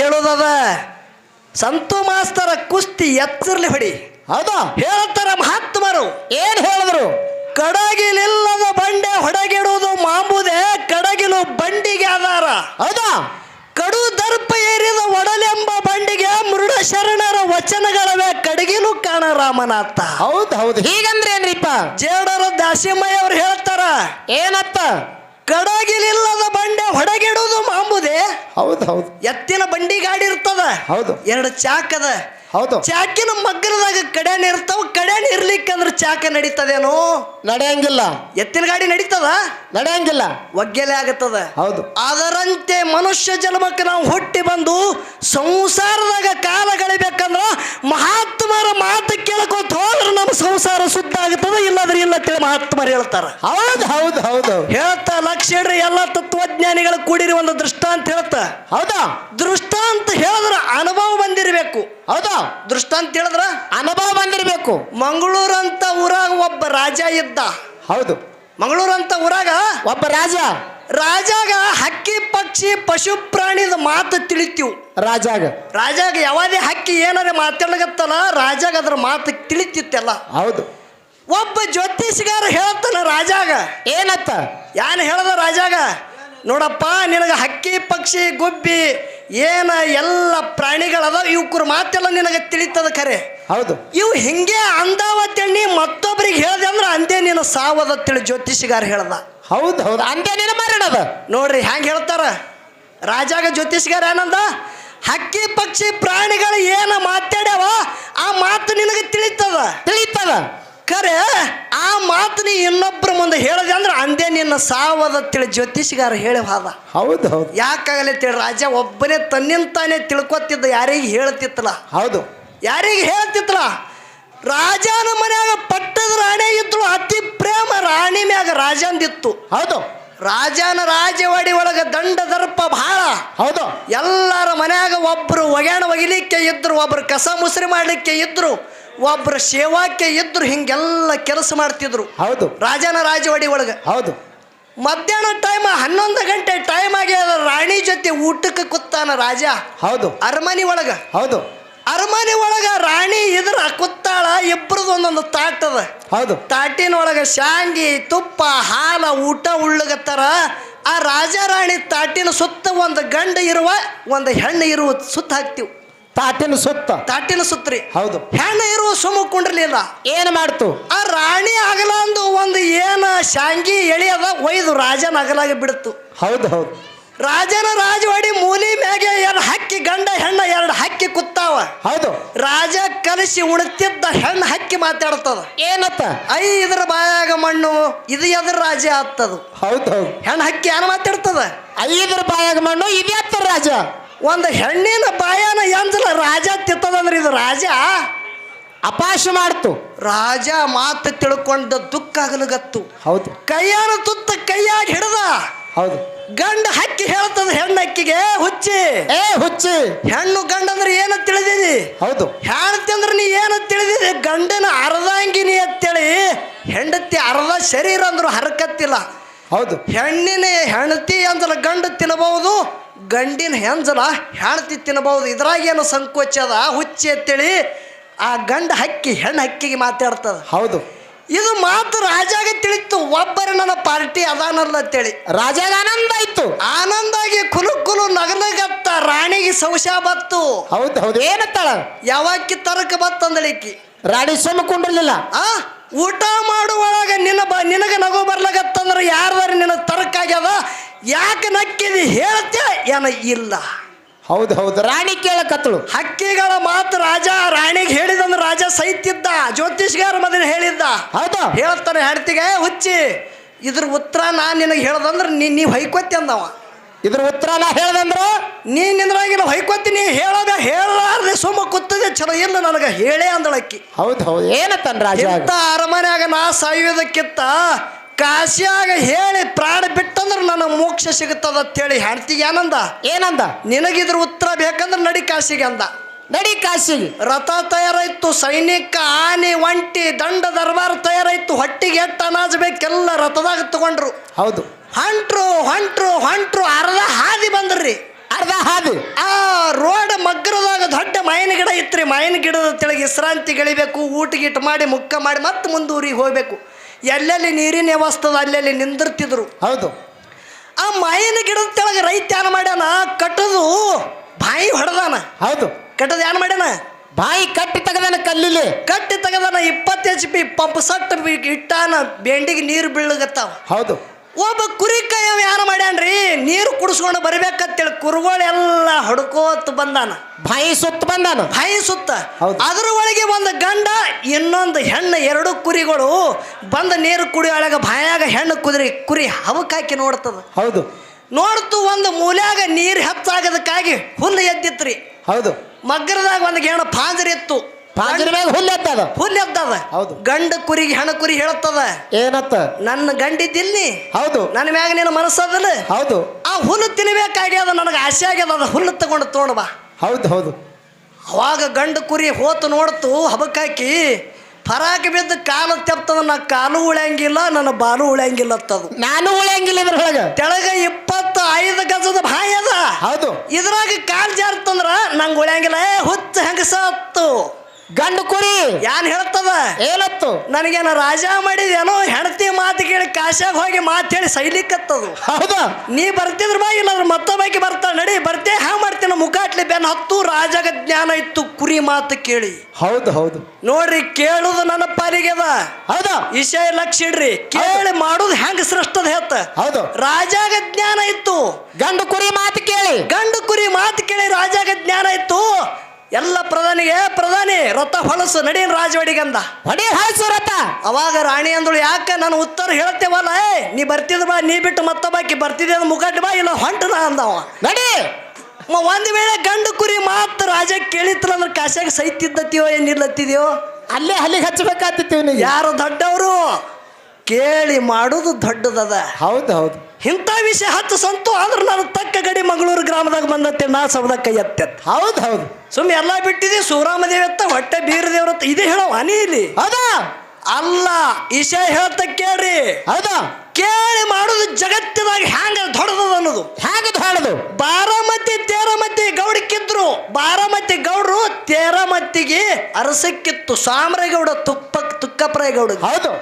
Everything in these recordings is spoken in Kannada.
ಹೇಳೋದದ ಸಂತು ಮಾಸ್ತರ ಕುಸ್ತಿ ಎಚ್ಚರ್ಲಿ ಹೊಡಿ. ಹೌದಾ ಹೇಳ್ತಾರ ಮಹಾತ್ಮರು. ಏನ್ ಹೇಳಿದ್ರು? ಕಡಗಿಲಿಲ್ಲದ ಬಂಡೆ ಹೊಡಗಿಡುವುದು ಮಾಂಬುದೆ, ಕಡಗಿಲು ಬಂಡಿಗೆ ಆಧಾರ. ಹೌದಾ ಕಡು ದರ್ಪ ಏರಿದ ಒಡಲೆಂಬ ಬಂಡಿಗೆ ಮೃಡ ಶರಣರ ವಚನಗಳವೇ ಕಡಗಿಲು ಕಾಣ ರಾಮನಾಥ. ಹೌದು ಹೌದು ಹೀಗಂದ್ರೆ ಏನ್ರಿಪ್ಪ? ಜೇಡರ ದಾಸಿಮಯ್ಯ ಅವ್ರು ಹೇಳ್ತಾರ ಏನತ್ತ? ಕಡಗಿಲಿಲ್ಲದ ಬಂಡೆ ಹೊಡಗಿಡುವುದು ಮಾಂಬುದೆ. ಹೌದು ಹೌದು ಎತ್ತಿನ ಬಂಡಿ ಗಾಡಿ ಇರ್ತದ, ಹೌದು ಎರಡು ಚಾಕದ. ಹೌದು ಚಾಕಿನ ಮಗ್ಗಲದಾಗ ಕಡ್ಯಾನ ಇರ್ತಾವ. ಕಡ್ಯಾನ ಇರ್ಲಿಕ್ಕಂದ್ರ ಚಾಕ ನಡೀತದೇನೋ? ನಡೆಯಂಗಿಲ್ಲ. ಎತ್ತಿನ ಗಾಡಿ ನಡೀತದ? ನಡೆಯಂಗಿಲ್ಲ, ಒಗ್ಗೆಲೆ ಆಗತ್ತದ. ಹೌದು ಅದರಂತೆ ಮನುಷ್ಯ ಜನ್ಮಕ್ಕೆ ನಾವು ಹುಟ್ಟಿ ಬಂದು ಸಂಸಾರದಾಗ ಕಾಲ ಕಳಿಬೇಕಂದ್ರ ಮಹಾತ್ಮರ ಮಾತು ಕೇಳ್ಕೊತ ಹೋದ್ರೆ ನಮ್ಮ ಸಂಸಾರ ಶುದ್ಧ ಆಗುತ್ತದ. ಇಲ್ಲದ್ರೆ ಇಲ್ಲ ತಿಳಿ ಮಹಾತ್ಮರು ಹೇಳ್ತಾರ. ಹೌದು ಹೌದು ಹೌದು ಹೇಳ್ತಾ ಲಕ್ಷ ಇಡ್ರಿ. ಎಲ್ಲ ತತ್ವಜ್ಞಾನಿಗಳು ಕೂಡಿರಿ ಒಂದು ದೃಷ್ಟಾಂತ ಹೇಳ್ತಾ. ಹೌದಾ ದೃಷ್ಟಾಂತ ಹೇಳಿದ್ರ ಅನುಭವ ಬಂದಿರಬೇಕು. ಹೌದಾ ದೃಷ್ಟಾಂತ ಹೇಳಿದ್ರ ಅನುಭವ ಬಂದಿರಬೇಕು. ಮಂಗಳೂರು ಅಂತ ಊರಾಗ ಒಬ್ಬ ರಾಜ ಇದ್ದ. ಹೌದು ಮಂಗಳೂರು ಅಂತ ಊರಾಗ ಒಬ್ಬ ರಾಜಾಗ ಹಕ್ಕಿ ಪಕ್ಷಿ ಪಶು ಪ್ರಾಣಿದ ಮಾತು ತಿಳಿತೀವ್. ರಾಜಾಗ ಯಾವಾದೇ ಹಕ್ಕಿ ಏನಾರ ಮಾತಾಡಗತ್ತಲ್ಲ, ರಾಜಾಗ ಅದ್ರ ಮಾತು ತಿಳಿತಿತ್ತೆಲ್ಲ. ಹೌದು ಒಬ್ಬ ಜ್ಯೋತಿಷಗಾರ ಹೇಳ್ತಾನ ರಾಜಾಗ. ಏನತ್ತ? ಯಾನ್ ಹೇಳ್ದ ರಾಜಾಗ, ನೋಡಪ್ಪ ನಿನಗ ಹಕ್ಕಿ ಪಕ್ಷಿ ಗುಬ್ಬಿ ಏನ ಎಲ್ಲ ಪ್ರಾಣಿಗಳದ, ಇವಕ್ರ ಮಾತೆಲ್ಲ ನಿನಗೆ ತಿಳಿತದ ಖರೆ. ಹೌದು ಇವು ಹಿಂಗೆ ಅಂದಾವತ್ತೇಳಿ ಮತ್ತೊಬ್ರಿಗೆ ಹೇಳ್ದೆ ಅಂದ್ರೆ ಅಂದೇ ನೀನು ಸಾವದ ತಿಳಿ ಜ್ಯೋತಿಷಗಾರ ಹೇಳ್ದ. ಹೌದು ಹೌದು ಅಂದೇ ನೀನು ಮರಣದ. ನೋಡ್ರಿ ಹ್ಯಾಂಗ ಹೇಳ್ತಾರ ರಾಜಾಗ. ಜ್ಯೋತಿಷಗಾರ ಏನಂದ? ಹಕ್ಕಿ ಪಕ್ಷಿ ಪ್ರಾಣಿಗಳು ಏನ ಮಾತಾಡ್ಯಾವ ಆ ಮಾತು ನಿನಗೆ ತಿಳಿತದ ಖರೆ. ಆ ಮಾತು ನೀ ಇನ್ನೊಬ್ಬರ ಮುಂದೆ ಹೇಳದೆ ಅಂದ್ರೆ ಅಂದೇ ನಿನ್ನ ಸಾವದ ತಿಳಿ ಜ್ಯೋತಿಷಗಾರ ಹೇಳಿ ಹೋದ. ಹೌದು ಹೌದು ಯಾಕಾಗಲೇ ತಿಳಿ ರಾಜ ಒಬ್ಬನೇ ತನ್ನಿಂತಾನೆ ತಿಳ್ಕೊತಿದ್ದ, ಯಾರಿಗೆ ಹೇಳ್ತಿತ್ತಲ್ಲ. ಹೌದು ಯಾರಿಗೆ ಹೇಳ್ತಿತ್ತಲ್ಲ? ರಾಜನ ಮನ್ಯಾಗ ಪಟ್ಟದ ರಾಣಿ ಇದ್ರು, ಅತಿ ಪ್ರೇಮ ರಾಣಿ ಮ್ಯಾಗ ರಾಜಂದಿತ್ತು. ಹೌದು ರಾಜನ ರಾಜವಾಡಿ ಒಳಗ ದಂಡ ದರ್ಪ ಬಹಳ. ಹೌದು ಎಲ್ಲರ ಮನ್ಯಾಗ ಒಬ್ರು ಒಗ್ಯಾಣ ಒಗಿಲಿಕ್ಕೆ ಇದ್ರು, ಒಬ್ರು ಕಸ ಮುಸ್ರಿ ಮಾಡ್ಲಿಕ್ಕೆ ಇದ್ರು, ಒಬ್ರು ಸೇವಾಕ್ಕೆ ಇದ್ರು. ಹಿಂಗೆಲ್ಲ ಕೆಲಸ ಮಾಡ್ತಿದ್ರು. ಹೌದು ರಾಜನ ರಾಜವಾಡಿ ಒಳಗ. ಹೌದು ಮಧ್ಯಾಹ್ನ ಟೈಮ್ 11 ಗಂಟೆ ಟೈಮ್ ಆಗಿ ರಾಣಿ ಜೊತೆ ಊಟಕ್ಕೆ ಕೂತಾನ ರಾಜ. ಹೌದು ಅರಮನೆ ಒಳಗ. ಹೌದು ಅರಮನೆ ಒಳಗ ರಾಣಿ ಇದ್ರ ಕೂತಾಳ. ಇಬ್ಬರದು ಒಂದೊಂದು ತಾಟದ. ಹೌದು ತಾಟಿನ ಒಳಗ ಶಾಂಗಿ ತುಪ್ಪ ಹಾಲ ಊಟ ಉಳ್ಳಗತ್ತಾರ. ಆ ರಾಜ ರಾಣಿ ತಾಟಿನ ಸುತ್ತ ಒಂದು ಗಂಡ ಇರುವ ಒಂದು ಹೆಣ್ಣು ಇರುವ ಸುತ್ತ ಹಾಕ್ತಿವ್. ತಾಟಿನ ಸುತ್ರಿ. ಹೌದು ಹೆಣ್ಣು ಇರುವ ಸುಮ್ಮ ಕುಂಡ್ರಲಿಲ್ಲ. ಏನು ಮಾಡ್ತು? ಆ ರಾಣಿ ಅಗಲಂದು ಒಂದು ಏನ ಶಾಂಗಿ ಎಳೆಯದ ಒಯ್ದು ರಾಜನ ಅಗಲಾಗ ಬಿಡ್ತು. ಹೌದು ಹೌದು ರಾಜನ ರಾಜವಾಡಿ ಮೂಲಿ ಮ್ಯಾಗೆ ಎರಡು ಹಕ್ಕಿ, ಗಂಡ ಹೆಣ್ಣ ಎರಡು ಹಕ್ಕಿ ಕುತ್ತಾವ. ಹೌದು ರಾಜ ಕಲಿಸಿ ಉಣ್ತಿದ್ದ ಹೆಣ್ಣು ಹಕ್ಕಿ ಮಾತಾಡ್ತದ. ಏನತ್ತ? ಇದ್ರ ಬಾಯಾಗ ಮಣ್ಣು, ಇದು ಎದ್ರ ರಾಜ ಆಗ್ತದ. ಹೌದು ಹೌದು ಹೆಣ್ಣು ಹಕ್ಕಿ ಏನ ಮಾತಾಡ್ತದ? ಇದ್ರ ಬಾಯಾಗ ಮಣ್ಣು, ಇದು ಎತ್ತರ ರಾಜ. ಒಂದು ಹೆಣ್ಣಿನ ಬಾಯಾನ ಎಂಜಲ ರಾಜ ತಿತ್ತದಂದ್ರೆ ಇದು ರಾಜ ಅಪಾಶ ಮಾಡ್ತು. ರಾಜ ಮಾತು ತಿಳ್ಕೊಂಡ ದುಃಖ ಆಗಲಗತ್ತು. ಹೌದು ಕೈಯಾನ ತುತ್ತ ಕೈಯಾಗಿ ಹಿಡ್ದ. ಹೌದು ಗಂಡ ಹಕ್ಕಿ ಹೇಳ್ತದ ಹೆಣ್ಣು ಹಕ್ಕಿಗೆ, ಹುಚ್ಚಿ ಹುಚ್ಚಿ ಹೆಣ್ಣು ಗಂಡ ಅಂದ್ರೆ ಏನ ತಿಳಿದಿದಿ? ಹೌದು ಹೆಣ್ತಿ ಅಂದ್ರೆ ನೀ ಏನ ತಿಳಿದಿದಿ? ಗಂಡನ ಅರ್ಧಾಂಗಿನಿ ಅಂತೇಳಿ ಹೆಂಡತಿ ಅರ್ಧ ಶರೀರ ಅಂದ್ರು ಹರಕತ್ತಿಲ್ಲ. ಹೌದು ಹೆಣ್ಣಿನ ಹೆಂಡತಿ ಅಂಜಲ ಗಂಡ ತಿನ್ನಬಹುದು, ಗಂಡಿನ ಹೆಂಜಲ ಹೆಣ್ತಿ ತಿನ್ನಬಹುದು. ಇದ್ರಾಗೇನು ಸಂಕೋಚ ಅದ? ಹುಚ್ಚಿ ಅಂತೇಳಿ ಆ ಗಂಡ ಹಕ್ಕಿ ಹೆಣ್ಣು ಹಕ್ಕಿಗೆ ಮಾತಾಡ್ತದ. ಹೌದು ಇದು ಮಾತು ರಾಜಾಗ ತಿಳಿತು. ಒಬ್ಬರ ನನ್ನ ಪಾರ್ಟಿ ಅದಾನಲ್ಲ ಅಂತೇಳಿ ರಾಜಾಗ ಆನಂದ ಆಯ್ತು. ಆನಂದಾಗಿ ಕುಲು ನಗನಗತ್ತ. ರಾಣಿಗೆ ಸಂಶಯ ಬತ್ತು. ಹೌದು ಹೌದು ಏನತ್ತಾಳ? ಯಾವಾಕಿ ತರಕ ಬತ್ತಂದಳಿಕ್ಕಿ ರಾಣಿ ಸುಮ್ಮ ಕುಂಡ್ರಲಿಲ್ಲ. ಊಟ ಮಾಡುವೊಳಗ ನಿನಗ ನಗು ಬರ್ಲಾಗತ್ತಂದ್ರೆ ಯಾರ್ದಾರ ನಿನ್ನ ತರಕ ಆಗ್ಯದ, ಯಾಕೆ ನಕ್ಕಿದಿ ಹೇಳ್ತೆ ಏನ ಇಲ್ಲ. ಹೌದು ಹೌದು ರಾಣಿ ಕೇಳಕತ್ತಳು. ಹಕ್ಕಿಗಳ ಮಾತು ರಾಜ ರಾಣಿಗೆ ಹೇಳಿದಂದ್ರೆ ರಾಜ ಸೈತಿದ್ದ. ಜ್ಯೋತಿಷ್ಗಾರ ಮೊದಲು ಹೇಳಿದ್ದ. ಹೌದು ಹೇಳ್ತಾನೆ ಹೆಂಡತಿಗೆ, ಹುಚ್ಚಿ ಇದ್ರ ಉತ್ತರ ನಾನು ನಿನಗೆ ಹೇಳ್ದಂದ್ರೆ ನೀವು ಹೊಯ್ಕೊತಿ ಅಂದವ. ಇದ್ರ ಉತ್ತರ ನಾ ಹೇಳ್ದಂದ್ರ ನಿಂದ್ರಾಗಿನ ಹೊಯ್ಕೊತೀನಿ. ಹೇಳೋದ ಹೇಳಾರ್ದೆ ಸುಮ್ಮ ಕೂತದೆ ಚಲೋ ಇಲ್ಲ ನನಗೆ ಹೇಳೇ ಅಂದಳಕ್ಕಿ. ಹೌದು ಹೌದು ಏನತ್ತನ್ ರಾಜ? ಇಂಥ ಅರಮನೆಯಾಗ ನಾ ಸಾಯೋದಕ್ಕಿಂತ ಕಾಶಿಯಾಗ ಹೇಳಿ ಪ್ರಾಣ ಬಿಟ್ಟಂದ್ರೆ ನನಗೆ ಮೋಕ್ಷ ಸಿಗುತ್ತದ ಅಂತೇಳಿ ಹೆಂಡ್ತಿಗೆ ಏನಂದ? ನಿನಗಿದ್ರ ಉತ್ತರ ಬೇಕಂದ್ರೆ ನಡಿ ಕಾಶಿಗೆ ಅಂದ. ನಡಿ ಕಾಶಿಗೆ. ರಥ ತಯಾರಾಯ್ತು, ಸೈನಿಕ ಆನೆ ಒಂಟಿ ದಂಡ ದರ್ಬಾರ್ ತಯಾರಾಯ್ತು. ಹೊಟ್ಟಿಗೆ ಎಟ್ಟು ಅನಾಜ್ ಬೇಕೆಲ್ಲ ರಥದಾಗ ತಗೊಂಡ್ರು. ಹೌದು ಹೊಂಟ್ರು ಅರ್ಧ ಹಾದಿ ಬಂದ್ರಿ. ಅರ್ಧ ಹಾದಿ ಆ ರಾತ್ರಿ ಮಾವಿನ ಗಿಡದ ತೆಳಗೆ ವಿಶ್ರಾಂತಿ ಗಳಿಬೇಕು, ಊಟ ಗೀಟ ಮಾಡಿ ಮುಕ್ಕ ಮಾಡಿ ಮತ್ತೆ ಮುಂದೆ ಊರಿಗೆ ಹೋಗ್ಬೇಕು. ಎಲ್ಲೆಲ್ಲಿ ನೀರಿನ ವ್ಯವಸ್ಥೆ ಅಲ್ಲೆಲ್ಲಿ ನಿಂದಿರ್ತಿದ್ರು. ಹೌದು. ಆ ಮಾವಿನ ಗಿಡದ ತೆಳಗೆ ರೈತ ಏನ್ ಮಾಡ್ಯಾನ, ಕಟ್ಟದು ಬಾಯಿ ಹೊಡೆದಾನ. ಹೌದು. ಕಟ್ಟದ ಏನ್ ಮಾಡ್ಯಾನ, ಬಾಯಿ ಕಟ್ಟಿ ತೆಗದಾನ, ಕಲ್ಲಿಲಿ ಕಟ್ಟಿ ತೆಗದಾನ. 20 HP ಪಂಪ್ ಸಟ್ ಇಟ್ಟಾನ, ಬೆಂಡಿಗೆ ನೀರು ಬೀಳಗತ್ತಾವ. ಹೌದು. ಒಬ್ಬ ಕುರಿಕಾಯ ಯಾರು ಮಾಡ್ಯಾನ್ರಿ, ನೀರು ಕುಡಿಸ್ಕೊಂಡು ಬರ್ಬೇಕಂತೇಳಿ ಕುರುಗಳೆಲ್ಲ ಹೊಡ್ಕೋತ ಬಂದಾನ. ಬಾಯಿ ಸುತ್ತ ಬಂದಾನ. ಬಾಯಿ ಸುತ್ತ. ಹೌದು. ಅದ್ರ ಒಳಗೆ ಒಂದು ಗಂಡ ಇನ್ನೊಂದು ಹೆಣ್ಣು, 2 ಕುರಿಗಳು ಬಂದ ನೀರು ಕುಡಿಯೊಳಗ ಬಾಯಾಗ ಹೆಣ್ಣು ಕುರಿ ಹವಕಾಕಿ ನೋಡ್ತದ. ಹೌದು. ನೋಡ್ತು ಒಂದು ಮೂಲ್ಯಾಗ ನೀರು ಹೆಚ್ಚಾಗದಕ್ಕಾಗಿ ಹುಲ್ಲು ಎದ್ದಿತ್ರಿ. ಹೌದು. ಮಗ್ಗರದಾಗ ಒಂದು ಹೆಣ್ಣು ಪಾಂಜರಿ ಇತ್ತು. ಹುಲ್ಲು ಎತ್ತದ. ಹುಲ್ಲು ಎದ್ದದ. ಹೌದು. ಗಂಡ ಕುರಿಗೆ ಹೆಣ್ಣು ಕುರಿ ಹೇಳ್ತದ, ಏನತ್ತ, ನನ್ನ ಗಂಡಿದ್ದಿಲ್ಲಿ. ಹೌದು. ನನ್ನ ಮ್ಯಾಗ ನಿನ್ನ ಮನಸ್ಸದಲ್ಲ. ಹೌದು. ಆ ಹುಲ್ಲು ತಿನ್ಬೇಕಾಗ್ಯದ, ನನಗೆ ಆಸೆ ಆಗ್ಯದ, ಅದ ಹುಲ್ಲು ತಗೊಂಡು ತೊಗೊಂಡು ಬಾ. ಹೌದು. ಹೌದು. ಅವಾಗ ಗಂಡ ಕುರಿ ಹೋತು ನೋಡ್ತು, ಹಬಕಾಕಿ ಫರಾಕ್ ಬಿದ್ದು ಕಾಲು ತೆಪ್ತದ. ನಾ ಕಾಲು ಉಳಿಯಂಗಿಲ್ಲ, ನನ್ನ ಬಾಲು ಉಳಿಯಂಗಿಲ್ಲ ಅಂತದು. ನಾನು ಉಳಿಯಂಗಿಲ್ಲ ಇದ್ರೊಳಗ. ಕೆಳಗ 25 ಗಜದ ಬಾಯಿ ಅದ. ಹೌದು. ಇದ್ರಾಗ ಕಾಲ್ ಜಾರ್ತಂದ್ರ ನಂಗೆ ಉಳಿಯಂಗಿಲ್ಲ. ಹುಚ್ಚ ಹೆಂಗಸತ್ತು. ಗಂಡು ಕುರಿ ಯಾನ್ ಹೇಳ್ತದ, ಏನತ್ತು, ನನಗೇನ ರಾಜ ಮಾಡಿದೇನೋ, ಹೆಂಡತಿ ಮಾತು ಕೇಳಿ ಕಾಶ್ಯಾಗ ಹೋಗಿ ಮಾತು ಹೇಳಿ ಸೈಲಿಕ್ಕತ್ತದು. ಹೌದಾ, ನೀ ಬರ್ತಿದ್ರ ಬಾ, ಇಲ್ಲಾಂದ್ರೆ ಮತ್ತೊಬ್ಬಾಕಿ ಬರ್ತಾಳ, ನಡಿ ಬರ್ತೆ ಹ್ಯಾಂಗ ಮಾಡ್ತೇನೆ. ಮುಖಾಟ್ಲಿ ಬೆನ್ ಹತ್ತು ರಾಜಾಗ ಜ್ಞಾನ ಇತ್ತು ಕುರಿ ಮಾತು ಕೇಳಿ. ಹೌದು. ಹೌದು. ನೋಡ್ರಿ, ಕೇಳುದು ನನ್ನ ಪಾಲಿಗೆದ. ಹೌದಾ, ವಿಷಯ ಲಕ್ಷ ಇಡ್ರಿ. ಕೇಳಿ ಮಾಡುದು ಹೆಂಗ ಸೃಷ್ಟದ ಹೇತ. ಹೌದು. ರಾಜಾಗ ಜ್ಞಾನ ಇತ್ತು. ಗಂಡು ಕುರಿ ಮಾತು ಕೇಳಿ, ಗಂಡು ಕುರಿ ಮಾತು ಕೇಳಿ ರಾಜಾಗ ಜ್ಞಾನ ಇತ್ತು. ಎಲ್ಲ ಪ್ರಧಾನಿ ರಥ ಹೊಲಸು ನಡೀನ್ ರಾಜವಾಡಿಗಂದ. ಹೊಡಿ ಹಾಯ್ಸು ರಥ. ಅವಾಗ ರಾಣಿ ಅಂದಳು, ಯಾಕ ನಾನು ಉತ್ತರ ಹೇಳ್ತೇವಲ್ಲ, ನೀ ಬರ್ತಿದ್ ಬಾ, ನೀ ಬಿಟ್ಟು ಮತ್ತೊಬ್ಬಾಕಿ ಬರ್ತಿದ್ದೆ ಮುಗಾಟಿ ಬಾ, ಇಲ್ಲ ಹೊಂಟನ ಅಂದವ. ನಡಿ. ಒಂದ್ ವೇಳೆ ಗಂಡು ಕುರಿ ಮಾತು ರಾಜ ಕೇಳಿತ್ರ ಅಂದ್ರೆ ಕಾಶ್ಯಾಗ ಸೈತಿದ್ದತ್ತೀವೋ ಏನಿಲ್ಲತ್ತಿದ್ಯೋ, ಅಲ್ಲೇ ಹಲ್ಲಿಗೆ ಹಚ್ಚಬೇಕಾಗ್ತಿತ್ತು. ಯಾರು ದೊಡ್ಡವರು ಕೇಳಿ ಮಾಡುದು ದೊಡ್ಡದದ. ಹೌದು. ಹೌದು. ಇಂಥ ವಿಷಯ ಹತ್ತು ಸಂತು ಆದ್ರೆ ನಾನು ತಕ್ಕ ಗಡಿ ಮಂಗಳೂರು ಗ್ರಾಮದಾಗ ಬಂದತ್ತೆ, ನಾ ಸವದ ಕೈ ಎತ್ತೆತ್. ಹೌದು. ಹೌದು. ಸುಮ್ಮನೆ ಎಲ್ಲ ಬಿಟ್ಟಿದೆ. ಸೂರಾಮದೇವತ್ತ ಹೊಟ್ಟೆ ಬೀರದೇವ್ರತ್ತ ಇದೇ ಹೇಳೋ ಹನಿ ಇಲ್ಲಿ. ಹೌದಾ, ಅಲ್ಲ ವಿಷಯ ಹೇಳ್ತ ಕೇಳ್ರಿ. ಹೌದಾ, ಕೇಳಿ ಮಾಡುದು ಜಗತ್ತಿದಾಗ ಹ್ಯಾಂಗ ದೊಡ್ಡದ ಅನ್ನೋದು. ಹ್ಯಾಂಗ ದೊಡ್ಡದು. ಬಾರಾಮತಿ ತೇರಮತಿ ಗೌಡಕ್ಕಿದ್ರು. ಬಾರಾಮತಿ ಗೌಡ್ರು ತೇರಮತಿಗೆ ಅರಸಕ್ಕಿತ್ತು. ಸಾಮ್ರಾಯಗೌಡ ತುಕ್ಕಪ್ರಾಯ ಗೌಡ. ಹೌದು.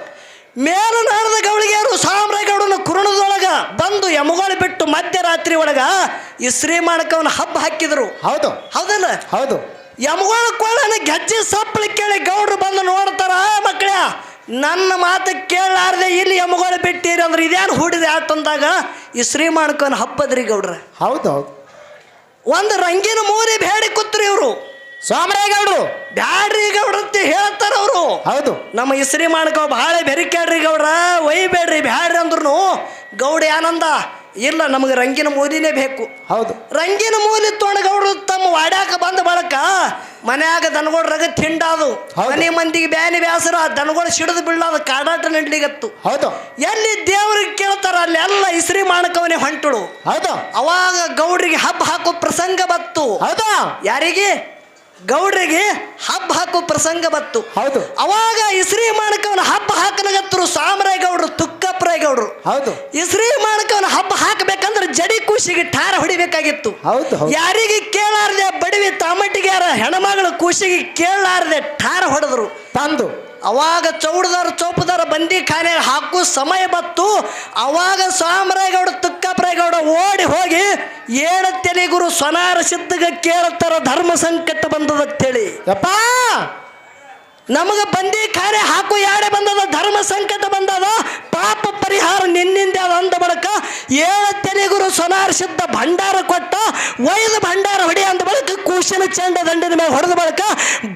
ಮೇಲು ನಾಡದ ಗೌಳಿಗೆಯರು ಸಾಮ್ರಾಯಗೌಡನ ಕುರುಣದೊಳಗ ಬಂದು ಯಮಗೋಳ ಬಿಟ್ಟು ಮಧ್ಯರಾತ್ರಿ ಒಳಗ ಈ ಶ್ರೀಮಾಣಕವನ ಹಬ್ಬ ಹಾಕಿದ್ರು. ಹೌದು. ಹೌದಲ್ಲ. ಹೌದು. ಯಮಗೋಳ ಕೊಳ್ಳನ ಗೆಜ್ಜೆ ಸಪ್ಪಳಿ ಕೇಳಿ ಗೌಡ್ರು ಬಂದು ನೋಡ್ತಾರ, ಮಕ್ಕಳ ನನ್ನ ಮಾತು ಕೇಳಾರ್ದೆ ಇಲ್ಲಿ ಯಮಗೋಳ ಬಿಟ್ಟಿರಿ ಅಂದ್ರೆ ಇದೇನು ಹೂಡಿದೆ ಆಟಂದಾಗ ಈ ಶ್ರೀಮಾಣಕವನ ಹಬ್ಬದ್ರಿ ಗೌಡ್ರ. ಹೌದು. ಹೌದು. ಒಂದು ರಂಗಿನ ಮೂರಿ ಬೇಡಿ ಕೂತ್ರಿ ಇವರು ಸೋಮರಾಯಗೌಡ್ರು. ಬ್ಯಾಡ್ರಿ ಗೌಡ್ರ ಅಂತ ಹೇಳ್ತಾರ ಅವರು. ಹೌದು. ನಮ್ಮ ಇಸ್ರಿ ಮಾಡ್ಕೋ ಬಹಳ ಬೆರಿಕ್ಯಾಡ್ರಿ ಗೌಡ್ರ, ಒಯ್ಬೇಡ್ರಿ ಬ್ಯಾಡ್ರಿ ಅಂದ್ರು ಗೌಡ ಏನಂದ, ಇಲ್ಲ ನಮಗೆ ರಂಗಿನ ಮೂಲಿನೇ ಬೇಕು. ಹೌದು. ರಂಗಿನ ಮೂಲಿ ತೊಗೊಂಡು ಗೌಡ್ರು ತಮ್ಮ ವಾಡ್ಯಾಕ ಬಂದ ಬಳಕ ಮನ್ಯಾಗ ದನಗೋಳ ರಗತ್ ತಿಂಡಾದು. ಮನೆ ಮಂದಿಗೆ ಬ್ಯಾನಿ ಬ್ಯಾಸರ, ದನಗೋಳ ಸಿಡಿದು ಬೀಳಾದ, ಕಾಡಾಟ ನಡ್ಲಿಗತ್ತು. ಹೌದು. ಎಲ್ಲಿ ದೇವ್ರಿಗೆ ಕೇಳ್ತಾರ ಅಲ್ಲಿ ಎಲ್ಲ ಇಸ್ರಿ ಮಾಡ್ಕವನೇ ಹೊಂಟಳು. ಹೌದು. ಅವಾಗ ಗೌಡ್ರಿಗೆ ಹಬ್ಬ ಹಾಕೋ ಪ್ರಸಂಗ ಬತ್ತು. ಹೌದಾ, ಯಾರಿಗೆ? ಗೌಡ್ರಿಗೆ ಹಬ್ಬ ಹಾಕೋ ಪ್ರಸಂಗ ಬತ್ತು. ಹೌದು. ಅವಾಗ ಇಸ್ರಿ ಮಾಡಕವನ ಹಬ್ಬ ಹಾಕನಗತ್ತರು ಸಾಮ್ರಾಯ ಗೌಡ್ರು ತುಕ್ಕಪ್ರಾಯ ಗೌಡ್ರು. ಹೌದು. ಇಸ್ರಿ ಮಾಡಕವನ ಹಬ್ಬ ಹಾಕಬೇಕಂದ್ರೆ ಜಡಿ ಕೂಸಿಗೆ ಠಾರ ಹೊಡಿಬೇಕಾಗಿತ್ತು. ಹೌದು. ಯಾರಿಗೆ ಕೇಳಾರ್ದೆ ಬಡವಿ ತಾಮಟಿಗ್ಯಾರ ಹೆಣ್ಮಗಳು ಕೂಸಿಗೆ ಕೇಳಾರ್ದೆ ಠಾರ ಹೊಡೆದ್ರು ತಂದು. ಅವಾಗ ಚೌಡದಾರ ಚೌಪದಾರ ಬಂದಿ ಖಾನೆ ಹಾಕೋ ಸಮಯ ಬತ್ತು. ಅವಾಗ ಸಾಮ್ರಾಯಗೌಡ ತುಕ್ಕಪ್ರಾಯಗೌಡ ಓಡಿ ಹೋಗಿ ಏಳು ತೆಲಿಗುರು ಸ್ವನಾರ ಸಿದ್ಧಗ ಕೇಳತ್ತಾರ, ಧರ್ಮ ಸಂಕಟ ಬಂದದತ್ತೇಳಿ. ಯಪ್ಪ, ನಮಗ ಬಂದಿ ಖಾನೆ ಹಾಕು ಯಾಡೆ ಬಂದದ, ಧರ್ಮ ಸಂಕಟ ಬಂದದ, ಪಾಪ ಪರಿಹಾರ ನಿನ್ನಿಂದ ಅಂದ ಬಳಕ ಏಳು ತೆಲಿಗುರು ಸ್ವನಾರ ಸಿದ್ಧ ಭಂಡಾರ ಕೊಟ್ಟ. ಒಯ್ದು ಭಂಡಾರ ಹೊಡಿ ಅಂದ ಬಳಕ ಕೂಶಿನ ಚಂಡ ದಂಡಿನ ಮೇಲೆ ಹೊಡೆದ ಬಳಕ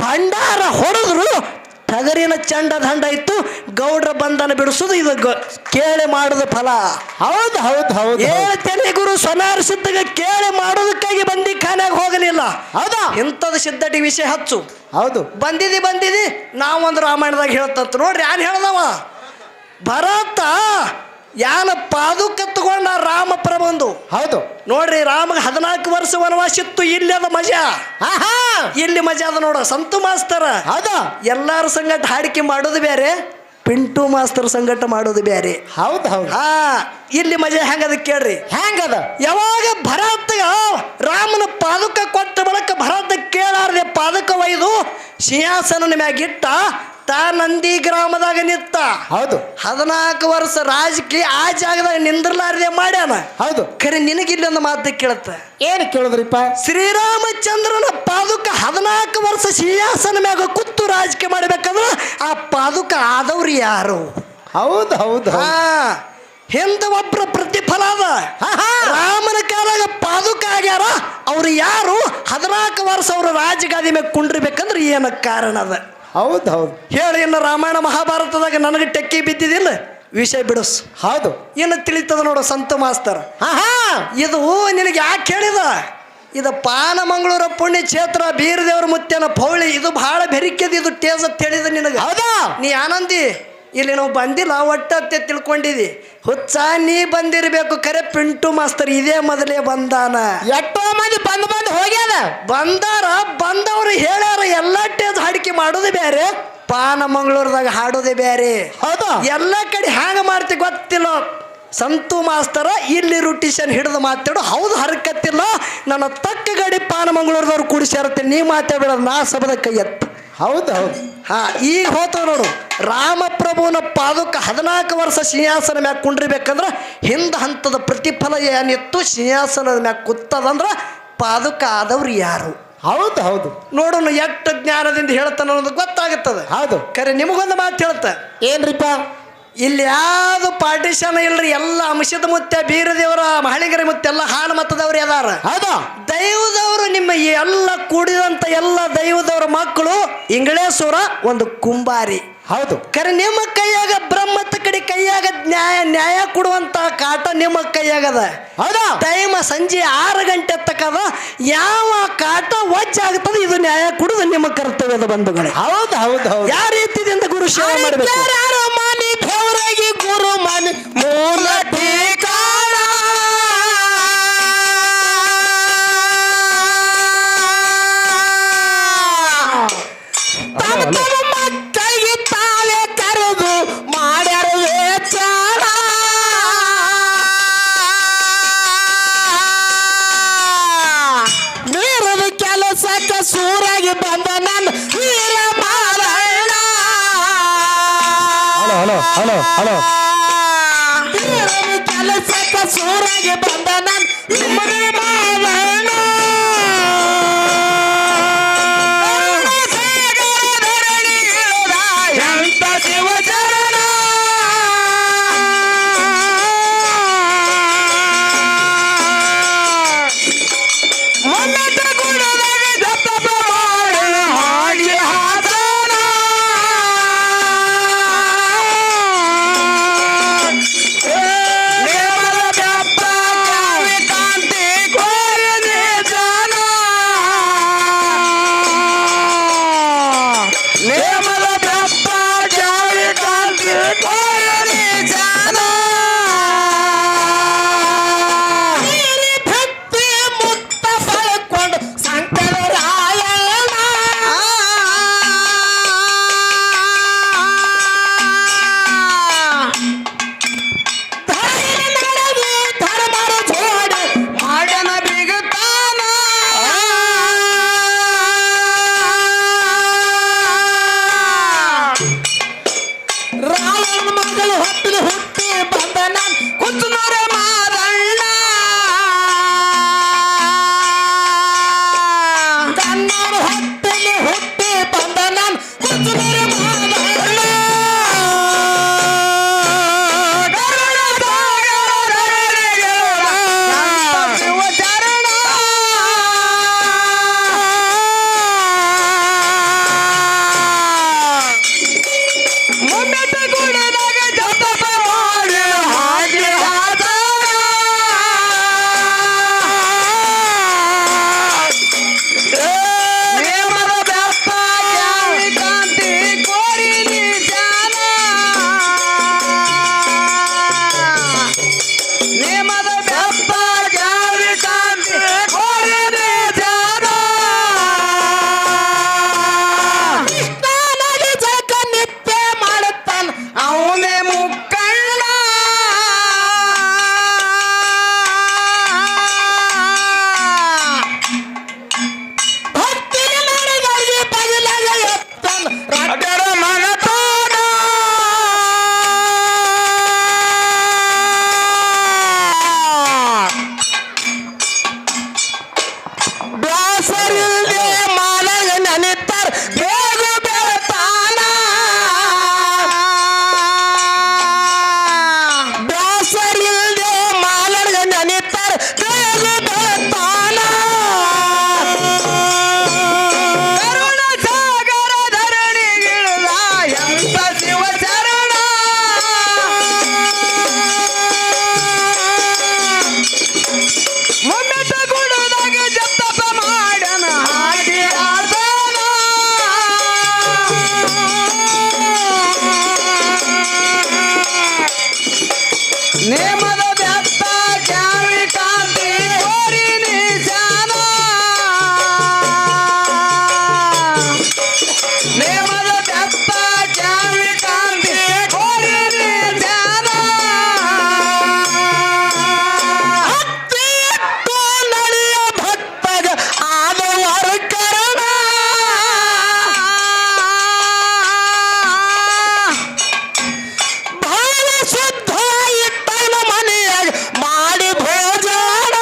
ಭಂಡಾರ ಹೊಡೆದ್ರು. ಟಗರಿನ ಚಂಡ ದಂಡ ಇತ್ತು. ಗೌಡ್ರ ಬಂಧನ ಬಿಡಿಸೋದು ಇದು ಕೇಳಿ ಮಾಡುದು ಫಲ. ಹೌದು. ಹೌದು. ಹೌದು. ಹೇಳ್ತೇನೆ ಗುರು ಸ್ವನಾರ ಸಿದ್ಧಗ ಕೇಳಿ ಮಾಡೋದಕ್ಕಾಗಿ ಬಂದಿ ಖಾನ್ಯಾಗ ಹೋಗಲಿಲ್ಲ. ಹೌದಾ, ಇಂಥದ್ದು ಸಿದ್ಧಟಿ ವಿಷಯ ಹಚ್ಚು. ಹೌದು. ಬಂದಿದಿ ನಾವೊಂದು ರಾಮಾಯಣದಾಗ ಹೇಳ್ತಂತ ನೋಡ್ರಿ. ಯಾರು ಹೇಳ್ದವ? ಭರತ ಯಾನ ಪಾದುಕ ತಗೊಂಡ ರಾಮ ಪ್ರಬಂಧು. ಹೌದು. ನೋಡ್ರಿ, ರಾಮಗೆ 14 ವರ್ಷ ವನವಾಸ ಇತ್ತು. ಇಲ್ಲಿ ಅದ ಮಜಾ. ಇಲ್ಲಿ ಮಜಾ ಅದ ನೋಡ. ಸಂತು ಮಾಸ್ತರ ಹೌದಾ, ಎಲ್ಲಾರ ಸಂಗಟ ಹಾಡಿಕೆ ಮಾಡೋದು ಬೇರೆ, ಪಿಂಟು ಮಾಸ್ತರ್ ಸಂಗಟ ಮಾಡೋದು ಬೇರೆ. ಹೌದು. ಹೌದು. ಇಲ್ಲಿ ಮಜಾ ಹೆಂಗದ ಕೇಳ್ರಿ. ಹೆಂಗದ? ಯಾವಾಗ ಭರತ ರಾಮನ ಪಾದುಕ ಕೊಟ್ಟ ಬಳಕ ಭರತ ಕೇಳಾರ್ದೆ ಪಾದಕ ಒಯ್ದು ಸಿಂಹಾಸನ ಮ್ಯಾಗಿಟ್ಟ ತಾ ನಂದಿ ಗ್ರಾಮದಾಗ ನಿತ್ತ. ಹೌದು 14 ವರ್ಷ ರಾಜಕೀಯ ಆ ಜಾಗದಾಗ ನಿಂದ್ರಲಾರದೆ ಮಾಡ್ಯಾನ. ಹೌದು. ಖರೆ ನಿನಗಿಲ್ಲಿ ಒಂದು ಮಾತು ಕೇಳುತ್ತ, ಏನು ಕೇಳಿದ್ರಿಪ್ಪ? ಶ್ರೀರಾಮಚಂದ್ರನ ಪಾದುಕ 14 ವರ್ಷ ಸಿಂಹಾಸನ ಮ್ಯಾಗ ಕೂತು ರಾಜಕೀಯ ಮಾಡ್ಬೇಕಂದ್ರ ಆ ಪಾದುಕ ಆದವ್ರು ಯಾರು? ಹೌದು ಹೌದು ಹಾ, ಹಿಂದ ಒಬ್ಬರ ಪ್ರತಿಫಲ ಅದ. ರಾಮನ ಕಾಲಾಗ ಪಾದುಕ ಆಗ್ಯಾರ. ಅವ್ರು ಯಾರು? 14 ವರ್ಷ ಅವರು ರಾಜಗಾದಿ ಮ್ಯಾಗ ಕುಂಡ್ರಿಬೇಕಂದ್ರೆ ಏನ ಕಾರಣ ಅದ? ಹೌದು ಹೌದು ಹೇಳಿ. ಇನ್ನು ರಾಮಾಯಣ ಮಹಾಭಾರತದಾಗ ನನಗೆ ಟೆಕ್ಕಿ ಬಿದ್ದಿದ್ದಿಲ್ಲ, ವಿಷಯ ಬಿಡಿಸ್. ಹೌದು. ಏನು ತಿಳಿತದ ನೋಡು ಸಂತ ಮಾಸ್ತರ್. ಇದು ನಿನಗೆ ಯಾಕೆ ಹೇಳಿದ? ಇದು ಪಾನಮಂಗಳೂರ ಪುಣ್ಯ ಕ್ಷೇತ್ರ ಬೀರದೇವ್ರ ಮುತ್ಯನ ಪೌಳಿ. ಇದು ಬಹಳ ಬೆರಿಕೆದ, ಇದು ಟೇಜ್ ಅಂತ ಹೇಳಿದ ನಿನಗೆ. ಹೌದಾ? ನೀ ಆನಂದಿ ಇಲ್ಲಿ ನಾವು ಬಂದಿಲ್ಲ ಒಟ್ಟತ್ತೆ ತಿಳ್ಕೊಂಡಿದಿ. ಹುಚ್ಚ ನೀ ಬಂದಿರಬೇಕು. ಕರೆ ಪಿಂಟು ಮಾಸ್ತರ್ ಇದೇ ಮೊದಲೇ ಬಂದಾನ. ಎಷ್ಟೋ ಮಂದಿ ಬಂದು ಹೋಗ್ಯಾರ. ಬಂದಾರ, ಬಂದವ್ರು ಹೇಳ್ಯಾರ ಎಲ್ಲ ಟೇಜ್ ಹಾಡಿಕೆ ಮಾಡೋದು ಬೇರೆ, ಪಾನಮಂಗಳೂರದಾಗ ಹಾಡೋದೇ ಬೇರೆ. ಹೌದಾ? ಎಲ್ಲ ಕಡೆ ಹ್ಯಾಂಗ ಮಾಡ್ತಿ ಗೊತ್ತಿಲ್ಲ. ಸಂತು ಮಾಸ್ತರ ಇಲ್ಲಿ ರೂಟಿಷನ್ ಹಿಡಿದು ಮಾತಾಡು. ಹೌದು, ಹರಕತ್ತಿಲ್ಲ. ನನ್ನ ತಕ್ಕ ಗಡಿ ಪಾನಮಂಗಳೂರದವ್ರು ಕೂಡಿಸ್ಯಾರತ್ತೆ. ನೀ ಮಾತಾಡಬೇಡ, ನಾ ಸಬದ ಕೈ ಎತ್ತು. ಹೌದು ಹೌದು. ಹಾ, ಈಗ ಹೋತವ ನೋಡು. ರಾಮಪ್ರಭುನ ಪಾದಕ 14 ವರ್ಷ ಸಿಂಹಾಸನ ಮ್ಯಾಗ ಕುಂಡ್ರಿಬೇಕಂದ್ರ ಹಿಂದ ಹಂತದ ಪ್ರತಿಫಲ ಏನಿತ್ತು? ಸಿಂಹಾಸನದ ಮ್ಯಾಗ ಕೂತದಂದ್ರ ಪಾದಕ ಆದವ್ರು ಯಾರು? ಹೌದು ಹೌದು. ನೋಡೋಣ ಎಷ್ಟು ಜ್ಞಾನದಿಂದ ಹೇಳ್ತಾನ ಅನ್ನೋದು ಗೊತ್ತಾಗುತ್ತದ. ಹೌದು. ಖರೆ ನಿಮಗೊಂದು ಮಾತು ಹೇಳ್ತ. ಏನ್ರಿಪ್ಪ? ಇಲ್ಲಿ ಯಾವ್ದು ಪಾರ್ಟಿಷನ್ ಇಲ್ರಿ. ಎಲ್ಲ ಅಂಶದ ಮುತ್ತೆ, ಬೀರದೇವರ, ಮಹಳಿಗರ ಮುತ್ತೆ ಎಲ್ಲ ಹಾಳು ಮತದವ್ರು ಅದಾರ. ಹೌದಾ? ದೈವದವರು ನಿಮ್ಮ ಎಲ್ಲ ಕೂಡಿದಂತ ಎಲ್ಲ ದೈವದವರ ಮಕ್ಕಳು ಇಂಗಳೇಶ್ವರ ಒಂದು ಕುಂಬಾರಿ. ಹೌದು. ಖರೆ ನಿಮ್ಮ ಕೈಯಾಗ ಬ್ರಹ್ಮತ್ತ ಕಡೆ ಕೈಯಾಗ ನ್ಯಾಯ ಕೊಡುವಂತ ಕಾಟ ನಿಮ್ಮ ಕೈಯಾಗದ. ಹೌದಾ? ಟೈಮ್ ಸಂಜೆ 6 ಗಂಟೆ ತಕ್ಕದ. ಯಾವ ಕಾಟ ವಜ್ಜಾಗ್ತದೆ ಇದು ನ್ಯಾಯ ಕೊಡುದು ನಿಮ್ಮ ಕರ್ತವ್ಯದ ಬಂಧುಗಳೇ. ಹೌದು ಹೌದು ಹೌದು. ಯಾವ ರೀತಿಯಿಂದ ಗುರು ಸೇವೆ ಮಾಡಬೇಕು? ಗುರು ಮನೆ ಮೂಲ ಠೇಕಾಣ. ಮಕ್ಕಳಿಗೆ ತಾಳೆ ಕರೆದು ಮಾಡ್ಯಾರ ವೇಚಾರ. ನೀರದ ಕೆಲಸಕ್ಕೆ ಸೂರಾಗಿ ಬಂದ ನನ್ನ ವೀರ ಮಾರಾಯಣ. Hello hello hello. ಕೆಲಸಕ್ಕೆ ಸೂರಾಗಿ ಬಂದ ನನ್ನ ಮಾರಾಯಣ. ಬ್ಯಾಸರಿಲ್ದೆ ಮಾಲಗ ನೆನಿತಾರ ಬೇಗ ಬೆಳತಾನ ಬ್ಯಾಸರಿಲ್ದೆ ಮಾಲಗ ನೆನಿತಾರ ಬೇಗ ಬೆಳತಾನ ಕರುಣ ಸಾಗರ ಧರಣಿಗಿಳಿದ ಎಂತ ಶಿವ ಶರಣ ಮೊಮ್ಮೆತ ಗುಡದಾಗ ಜತ್ತಪ ಮಾಡನ ಹಾಗೆ ಆಸನ ನೇಮದ ಬೆತ್ತ ಕ್ಯಾವಿ ಕಾಂತಿ ಕೋರಿ ನಿಜಾನ ನೇಮದ ಬೆತ್ತ ಕ್ಯಾವಿ ಕಾಂತಿ ಕೋರಿ ನಿಜಾನ ಹತ್ತಿಟ್ಟು ನಡೆಯ ಭಕ್ತಗ ಆದವರ ಕರಣ ಭಾವ ಶುದ್ಧ ಇಟ್ಟನ ಮನೆಯಾಗ ಮಾಡಿ ಭೋಜನ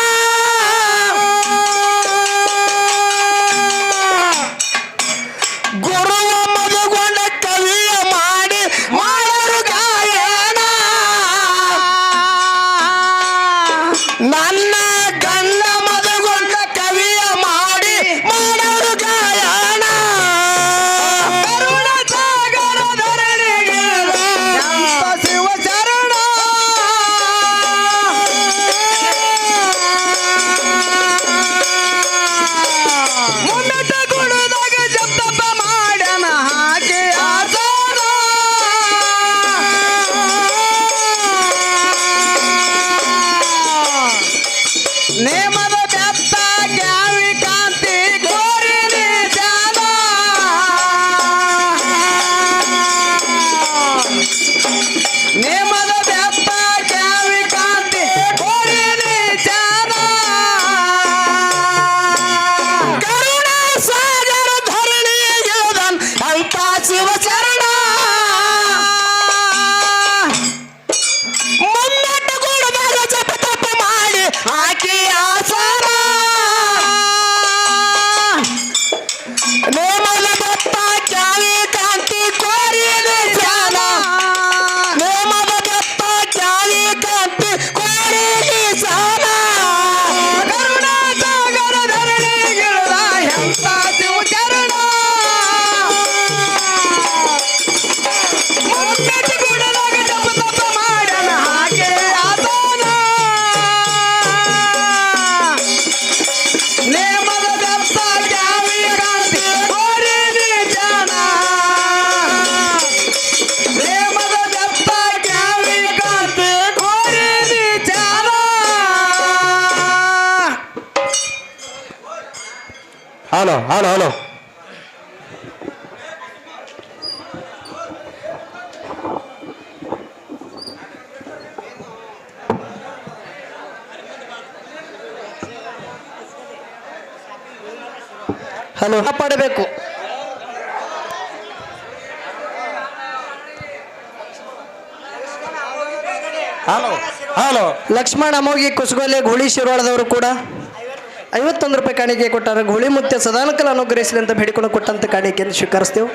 ಗುರುವ ಮದುಗೊಂಡ ಕವಿಯ ಮಾಡಿ ಮಾಡರು ಗಾಯನ ನನ್ನ ಗಂಡ ಮದುಗೊಂಡ ಕವಿಯ ಮಾಡಿ ಮಾಡರು ಗಾಯನ ಕರುಣ ಸಾಗರ ಧರಣಿಗಿಳಿದ ಎಂತ ಶಿವ ಶರಣ ಮುನ್ನಟ ಗುಡದಾಗ ಜತ್ತಪ್ಪ ಮಾಡನ ಹಾಗೆ ಆಸನ ನೇಮದ ಬೆತ್ತ ಕ್ಯಾವಿ ಕಾಂತಿ ಕೋರಿ ನಿಜಾನ ನೇಮದ ಬೆತ್ತ ಕ್ಯಾವಿ ಕಾಂತಿ ಕೋರಿ ನಿಜಾನ ಕರುಣ ಸಾಗರ ಧರಣಿಗಿಳಿದನ್ ಅಂತ ಶಿವಚರಣ ಮುನ್ನಟ್ಟ ಗುಡದಾಗ ಜಪ ತಪ ಮಾಡಿ ಹಾಕಿ ಆಸನ ನೇಮದ ಬೆತ್ತ ಕ್ಯಾವಿ ಕಾಂತಿ ಕೋರಿ ನಿಜಾನ ನೇಮದ ಬೆತ್ತ ಕ್ಯಾವಿ ಕಾಂತಿ ಕೋರಿ ನಿಜಾನ ಕರುಣ ಸಾಗರ ಧರಣಿಗಿಳಿದ ಎಂತ ಶಿವ ಶರಣ ಮುನ್ನಟ ಗುಡದಾಗ ಜಪ ತಪ ಮಾಡನ ಹಾಗೆ ಆಸನ ನೇಮದ ಬೆತ್ತ ಕ್ಯಾವಿ ಕಾಂತಿ ಕೋರಿ ನಿಜಾನ ನೇಮದ ಬೆತ್ತ ಕ್ಯಾವಿ ಕಾಂತಿ ಕೋರಿ ನಿಜಾನ ಹಲೋ ಹಲೋ ಹಲೋ ಹಲೋ ಪಡಬೇಕು ಹಲೋ ಹಲೋ ಲಕ್ಷ್ಮಣ ಅಮೋಗಿ ಕುಸಗೊಲೆ ಗೋಳಿ ಶಿರೋಳದವರು ಕೂಡ 51 ರೂಪಾಯಿ ಕಾಣಿಕೆ ಕೊಟ್ಟಾರ. ಗೋಳಿ ಮುತ್ಯ ಸದಾನಕಲ ಅನುಗ್ರಹಿಸಲಿ ಅಂತ ಬೇಡಿಕೊಂಡು ಕೊಟ್ಟಂತ ಕಾಣಿಕೆಯನ್ನು ಸ್ವೀಕರಿಸ್ತೇವೆ.